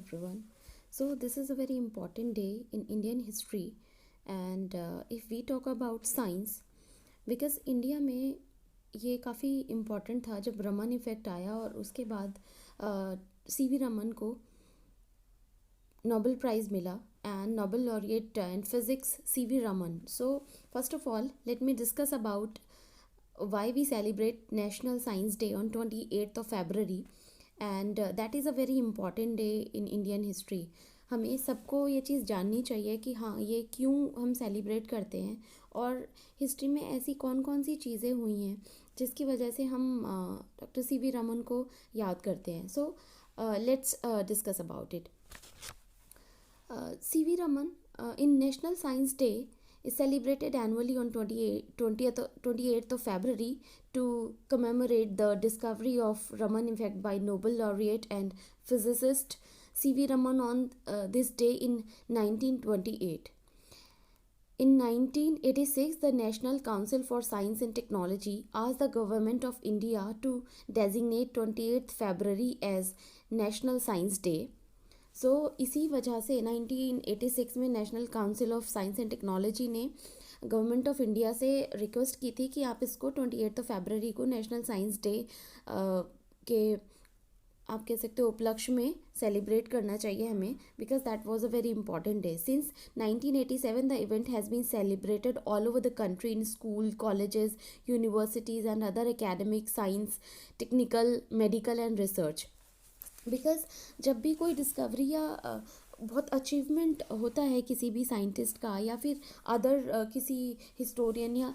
everyone. So, this is a very important day in Indian history, and if we talk about science, because India में ये काफ़ी important था जब Raman effect आया और उसके बाद सीवी रमन को नोबेल प्राइज़ मिला and Nobel laureate in physics C.V. Raman. So, first of all, let me discuss about why we celebrate National Science Day on 28th of February, and that is a very important day in Indian history. हमें सबको ये चीज़ जाननी चाहिए कि हाँ ये क्यों हम सेलिब्रेट करते हैं और हिस्ट्री में ऐसी कौन कौन सी चीज़ें हुई हैं जिसकी वजह से हम डॉक्टर सी.वी. रमन को याद करते हैं. So let's discuss about it. C.V. Raman in National Science Day is celebrated annually on 28th of February to commemorate the discovery of Raman effect by Nobel laureate and physicist C.V. Raman on this day in 1928. In 1986, the National Council for Science and Technology asked the Government of India to designate 28th February as National Science Day. सो इसी वजह से 1986 में national council of science and technology ने government of India से request की थी कि आप इसको 28 फरवरी को नेशनल साइंस डे के आप कह सकते हो उपलक्ष्य में सेलिब्रेट करना चाहिए हमें, because that was a very important day. Since 1987 the event has been celebrated all over the country in school, colleges, universities and other academic, science, technical, medical and research. Because जब भी कोई discovery या बहुत achievement होता है किसी भी scientist का या फिर अदर किसी हिस्टोरियन या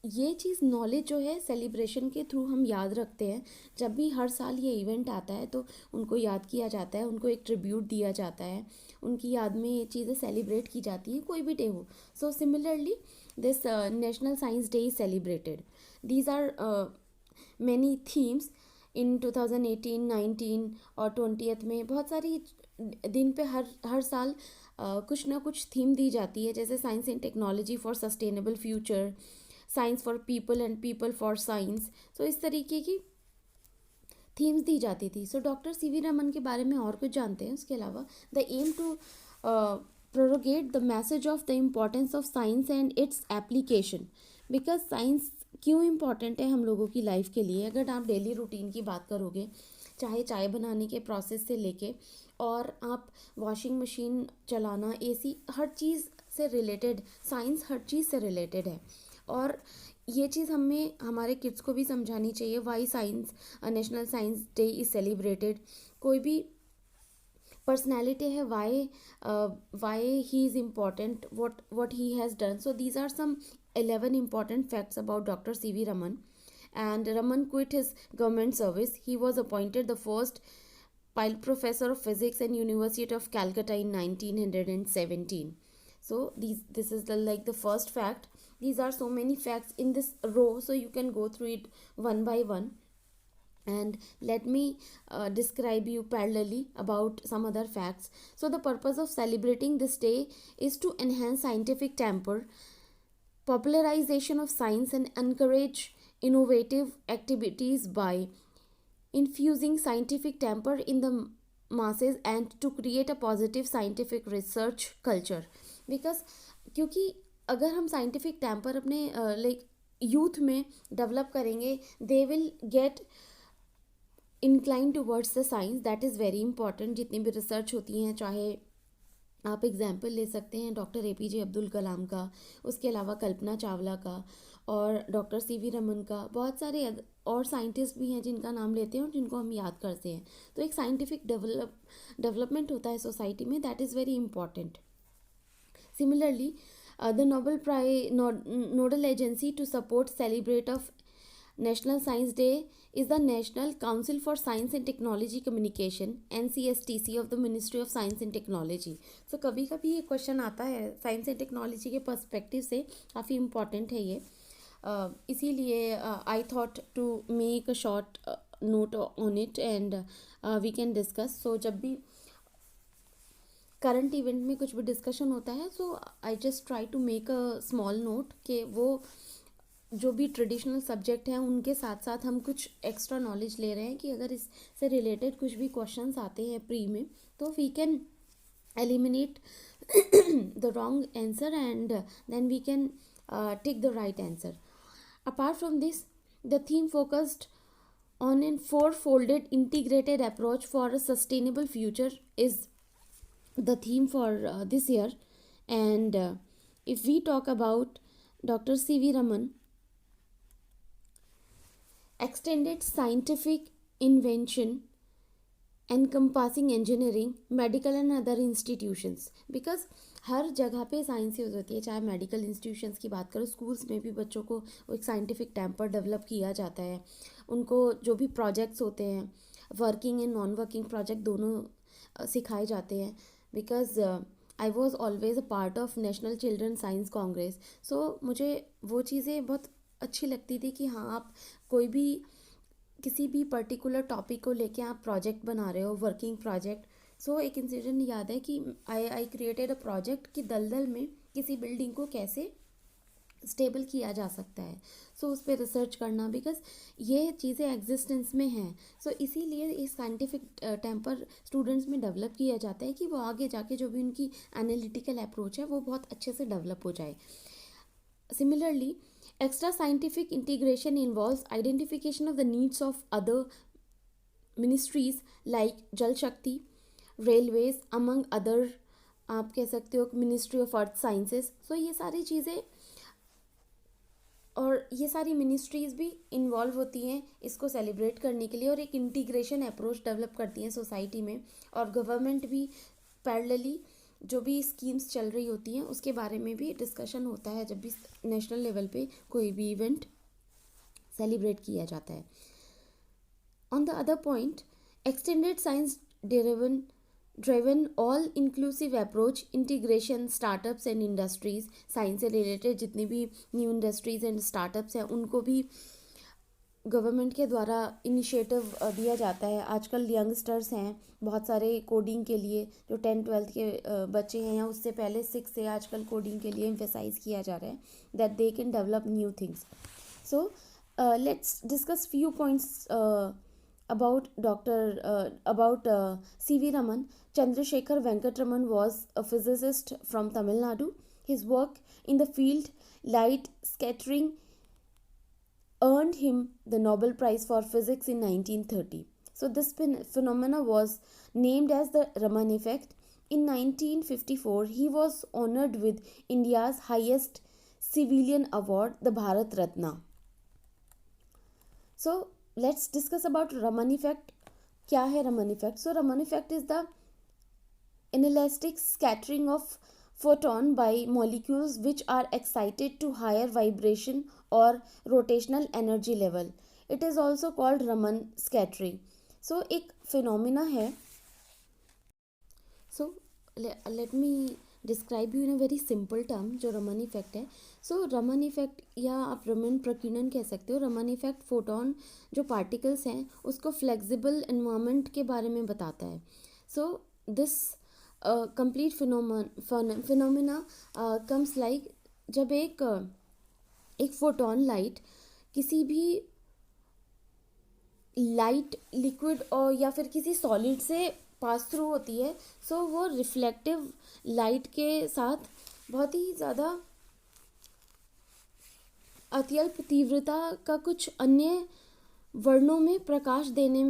ये चीज़ नॉलेज जो है सेलिब्रेशन के थ्रू हम याद रखते हैं. जब भी हर साल ये इवेंट आता है तो उनको याद किया जाता है, उनको एक ट्रिब्यूट दिया जाता है, उनकी याद में ये चीज़ें सेलिब्रेट की जाती हैं कोई भी डे हो. So similarly this National Science Day is celebrated. These are many themes in 2018, 19 और 20th में. बहुत सारी दिन पे हर साल कुछ ना कुछ थीम दी जाती है, जैसे science and technology for sustainable future, science for people and people for science. So इस तरीके की थीम्स दी जाती थी. So doctor CV. रमन के बारे में और कुछ जानते हैं उसके अलावा. The aim to prorogate the message of the importance of science and its application. Because science क्यों इम्पॉर्टेंट है हम लोगों की लाइफ के लिए. अगर आप डेली रूटीन की बात करोगे, चाहे चाय बनाने के प्रोसेस से लेके और आप वॉशिंग मशीन चलाना, एसी, हर चीज़ से रिलेटेड साइंस हर चीज़ से रिलेटेड है. और ये चीज़ हमें हमारे किड्स को भी समझानी चाहिए. Why science National Science Day is celebrated. कोई भी personality है, why he is important, what he has done. So these are some 11 important facts about Dr. C.V. Raman. And Raman quit his government service. He was appointed the first pilot professor of physics in University of Calcutta in 1917. So this is the first fact. These are so many facts in this row, so you can go through it one by one. And let me describe you parallelly about some other facts. So the purpose of celebrating this day is to enhance scientific temper, popularization of science, and encourage innovative activities by infusing scientific temper in the masses and to create a positive scientific research culture. Because क्योंकि अगर हम scientific temper अपने youth में develop करेंगे, they will get incline towards the science. That is very important. जितनी भी research होती हैं, चाहे आप एग्जाम्पल ले सकते हैं डॉक्टर APJ अब्दुल कलाम का, उसके अलावा कल्पना चावला का और डॉक्टर C.V. रमन का. बहुत सारे और साइंटिस्ट भी हैं जिनका नाम लेते हैं और जिनको हम याद करते हैं. तो एक साइंटिफिक डेवलपमेंट होता है सोसाइटी में. That is very important. Similarly the nodal agency to support celebrate of National Science Day is the National Council for Science and Technology Communication, NCSTC of the Ministry of Science and Technology. So कभी कभी ये question आता है science and technology के perspective से, काफ़ी important है ये. इसीलिए I thought to make a short note on it and we can discuss. So जब भी करंट इवेंट में कुछ भी डिस्कशन होता है, so I just try to make a small note कि वो जो भी ट्रेडिशनल सब्जेक्ट हैं उनके साथ साथ हम कुछ एक्स्ट्रा नॉलेज ले रहे हैं कि अगर इससे रिलेटेड कुछ भी क्वेश्चंस आते हैं प्री में तो we can eliminate the wrong answer and then we can take the right answer. Apart from this, the theme focused on a four-folded integrated approach for a sustainable future is the theme for this year. And if we talk about Dr. C.V. Raman, extended scientific invention encompassing engineering, medical and other institutions, because हर जगह पे science use होती है, चाहे medical institutions की बात करो, schools में भी बच्चों को एक साइंटिफिक टेम्पर डेवलप किया जाता है, उनको जो भी प्रोजेक्ट्स होते हैं working and non working project दोनों सिखाए जाते हैं. Because I was always a part of national children science congress, so मुझे वो चीज़ें बहुत अच्छी लगती थी कि हाँ आप कोई भी किसी भी पर्टिकुलर टॉपिक को लेके आप प्रोजेक्ट बना रहे हो, वर्किंग प्रोजेक्ट. सो एक इंसिडेंट याद है कि आई क्रिएटेड अ प्रोजेक्ट कि दलदल में किसी बिल्डिंग को कैसे स्टेबल किया जा सकता है. सो उस पर रिसर्च करना, बिकॉज ये चीज़ें एग्जिस्टेंस में हैं. सो इसीलिए इस साइंटिफिक टेम्पर स्टूडेंट्स में डेवलप किया जाता है कि वो आगे जाके जो भी उनकी एनालिटिकल अप्रोच है वो बहुत अच्छे से डेवलप हो जाए. Similarly, extra scientific integration involves identification of the needs of other ministries like Jal Shakti, railways, among other आप कह सकते हो मिनिस्ट्री ऑफ अर्थ साइंसेस. सो ये सारी चीज़ें और ये सारी मिनिस्ट्रीज़ भी इन्वॉल्व होती हैं इसको सेलिब्रेट करने के लिए और एक इंटीग्रेशन अप्रोच डेवलप करती हैं सोसाइटी में. और गवर्नमेंट भी पैरेलली जो भी स्कीम्स चल रही होती हैं उसके बारे में भी डिस्कशन होता है जब भी नेशनल लेवल पे कोई भी इवेंट सेलिब्रेट किया जाता है. On the other point, extended science driven all inclusive approach integration startups and industries, science से रिलेटेड जितनी भी न्यू इंडस्ट्रीज़ एंड स्टार्टअप्स हैं उनको भी गवर्नमेंट के द्वारा इनिशिएटिव दिया जाता है. आजकल यंगस्टर्स हैं बहुत सारे कोडिंग के लिए, जो 10-12 के बच्चे हैं या उससे पहले 6 से आजकल कोडिंग के लिए एम्फेसाइज किया जा रहा है that they can develop new things. So let's discuss few points about C.V. Raman. Chandrasekhar Venkatraman was a physicist from Tamil Nadu. His work in the field light scattering earned him the Nobel Prize for Physics in 1930. So this phenomena was named as the Raman effect. In 1954, he was honored with India's highest civilian award, the Bharat Ratna. So let's discuss about Raman effect. क्या है Raman effect? So Raman effect is the inelastic scattering of photon by molecules which are excited to higher vibration or rotational energy level. It is also called Raman scattering. So एक phenomena है. So let me describe you in a very simple term जो Raman effect है. सो Raman effect या आप रमन प्रकीर्णन कह सकते हो. Raman effect photon जो पार्टिकल्स हैं उसको फ्लेक्सिबल एनवायरनमेंट के बारे में बताता है. So this complete phenomena comes like जब एक फोटोन लाइट किसी भी लाइट लिक्विड और या फिर किसी सॉलिड से पास थ्रू होती है. सो वो रिफ्लेक्टिव लाइट के साथ बहुत ही ज़्यादा अत्यल्प तीव्रता का कुछ अन्य वर्णों में प्रकाश देने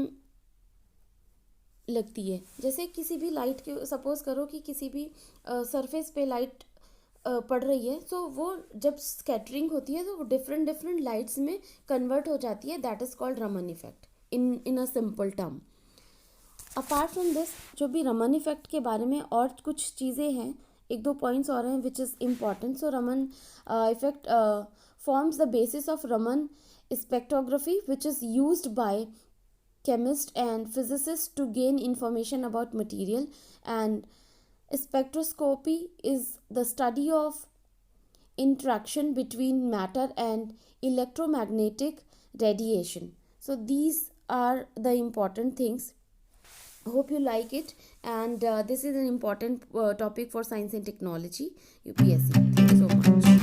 लगती है. जैसे किसी भी लाइट के सपोज करो कि किसी भी सरफेस पे लाइट पड़ रही है. सो वो जब स्कैटरिंग होती है तो वो डिफरेंट लाइट्स में कन्वर्ट हो जाती है. That is called Raman effect in a simple term. Apart from this जो भी रमन इफेक्ट के बारे में और कुछ चीज़ें हैं, 1-2 पॉइंट्स और हैं which is important. So Raman effect forms the basis of Raman spectrography, which is used by chemists and physicists to gain information about material. And spectroscopy is the study of interaction between matter and electromagnetic radiation. So these are the important things. Hope you like it, and this is an important topic for science and technology UPSC. Thank you so much.